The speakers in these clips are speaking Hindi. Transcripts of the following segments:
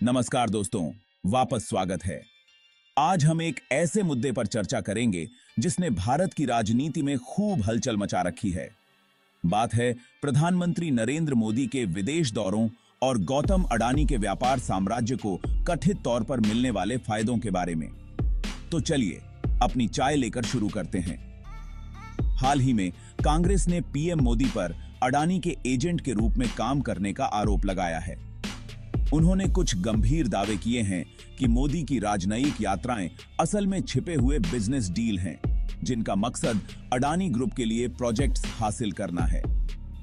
नमस्कार दोस्तों, वापस स्वागत है। आज हम एक ऐसे मुद्दे पर चर्चा करेंगे जिसने भारत की राजनीति में खूब हलचल मचा रखी है। बात है प्रधानमंत्री नरेंद्र मोदी के विदेश दौरों और गौतम अडानी के व्यापार साम्राज्य को कथित तौर पर मिलने वाले फायदों के बारे में। तो चलिए अपनी चाय लेकर शुरू करते हैं। हाल ही में कांग्रेस ने पीएम मोदी पर अडानी के एजेंट के रूप में काम करने का आरोप लगाया है। उन्होंने कुछ गंभीर दावे किए हैं कि मोदी की राजनयिक यात्राएं असल में छिपे हुए बिजनेस डील हैं, जिनका मकसद अडानी ग्रुप के लिए प्रोजेक्ट्स हासिल करना है।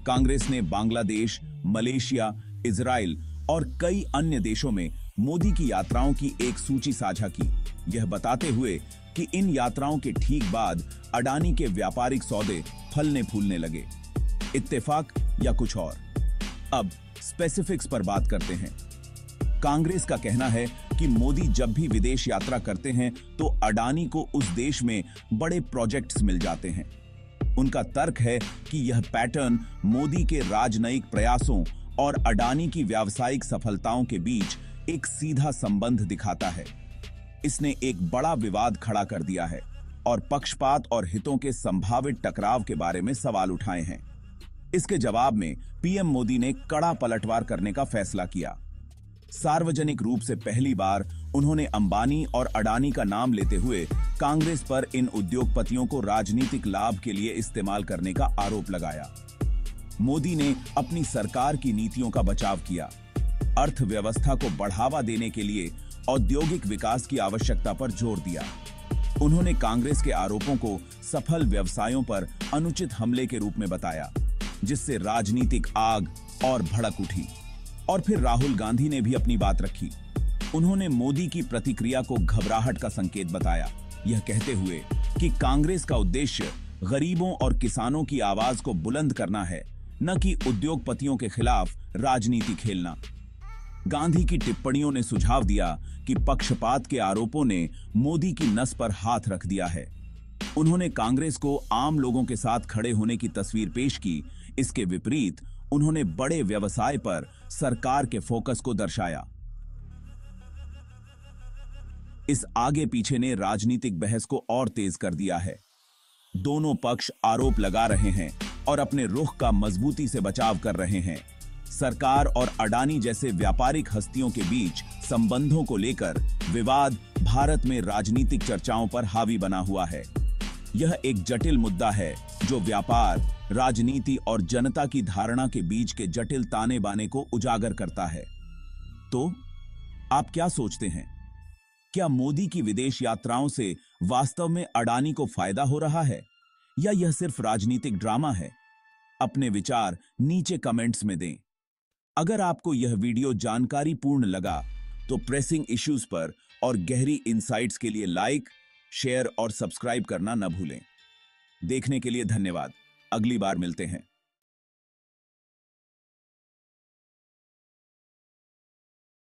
कांग्रेस ने बांग्लादेश, मलेशिया, इजराइल और कई अन्य देशों में मोदी की यात्राओं की एक सूची साझा की, यह बताते हुए कि इन यात्राओं के ठीक बाद अडानी के व्यापारिक सौदे फलने फूलने लगे। इत्तेफाक या कुछ और? अब स्पेसिफिक्स पर बात करते हैं। कांग्रेस का कहना है कि मोदी जब भी विदेश यात्रा करते हैं तो अडानी को उस देश में बड़े प्रोजेक्ट्स मिल जाते हैं। उनका तर्क है कि यह पैटर्न मोदी के राजनयिक प्रयासों और अडानी की व्यावसायिक सफलताओं के बीच एक सीधा संबंध दिखाता है। इसने एक बड़ा विवाद खड़ा कर दिया है और पक्षपात और हितों के संभावित टकराव के बारे में सवाल उठाए हैं। इसके जवाब में पीएम मोदी ने कड़ा पलटवार करने का फैसला किया। सार्वजनिक रूप से पहली बार उन्होंने अंबानी और अडानी का नाम लेते हुए कांग्रेस पर इन उद्योगपतियों को राजनीतिक लाभ के लिए इस्तेमाल करने का आरोप लगाया। मोदी ने अपनी सरकार की नीतियों का बचाव किया, अर्थव्यवस्था को बढ़ावा देने के लिए औद्योगिक विकास की आवश्यकता पर जोर दिया। उन्होंने कांग्रेस के आरोपों को सफल व्यवसायों पर अनुचित हमले के रूप में बताया, जिससे राजनीतिक आग और भड़क उठी। और फिर राहुल गांधी ने भी अपनी बात रखी। उन्होंने मोदी की प्रतिक्रिया को घबराहट का संकेत बताया, यह कहते हुए कि कांग्रेस का उद्देश्य गरीबों और किसानों की आवाज को बुलंद करना है, न कि उद्योगपतियों के खिलाफ राजनीति खेलना। गांधी की टिप्पणियों ने सुझाव दिया कि पक्षपात के आरोपों ने मोदी की नस पर हाथ रख दिया है। उन्होंने कांग्रेस को आम लोगों के साथ खड़े होने की तस्वीर पेश की। इसके विपरीत उन्होंने बड़े व्यवसाय पर सरकार के फोकस को दर्शाया। इस आगे पीछे ने राजनीतिक बहस को और तेज कर दिया है। दोनों पक्ष आरोप लगा रहे हैं और अपने रुख का मजबूती से बचाव कर रहे हैं। सरकार और अडानी जैसे व्यापारिक हस्तियों के बीच संबंधों को लेकर विवाद भारत में राजनीतिक चर्चाओं पर हावी बना हुआ है। यह एक जटिल मुद्दा है जो व्यापार, राजनीति और जनता की धारणा के बीच के जटिल ताने बाने को उजागर करता है। तो आप क्या सोचते हैं? क्या मोदी की विदेश यात्राओं से वास्तव में अडानी को फायदा हो रहा है या यह सिर्फ राजनीतिक ड्रामा है? अपने विचार नीचे कमेंट्स में दें। अगर आपको यह वीडियो जानकारीपूर्ण लगा तो प्रेसिंग इश्यूज पर और गहरी इनसाइट्स के लिए लाइक, शेयर और सब्सक्राइब करना न भूलें। देखने के लिए धन्यवाद। अगली बार मिलते हैं।